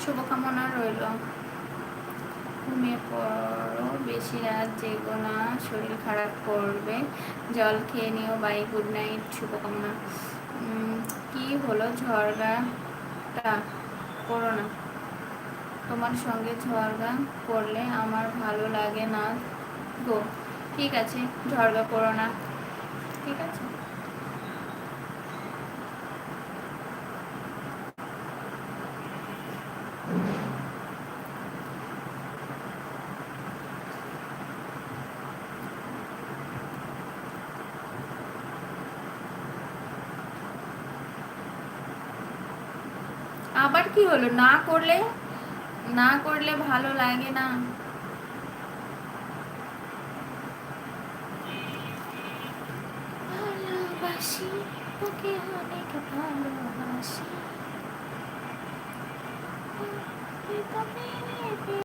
শুভকামনা রইল। ঘুমিয়ে পড়ো, বেশি রাত জেগো না, শরীর খারাপ করবে, জল খেয়ে নিও। বাই, গুড নাইট, শুভকামনা। কি হলো, ঝগড়াটা করো না। তোমার সঙ্গে ঝগড়া করলে আমার ভালো লাগে না গো। ঠিক আছে, ঝগড়া করো না, ঠিক আছে। আবার কি হলো, না করলে ভালো লাগে না? ভালোবাসি, তোকে অনেক ভালোবাসি।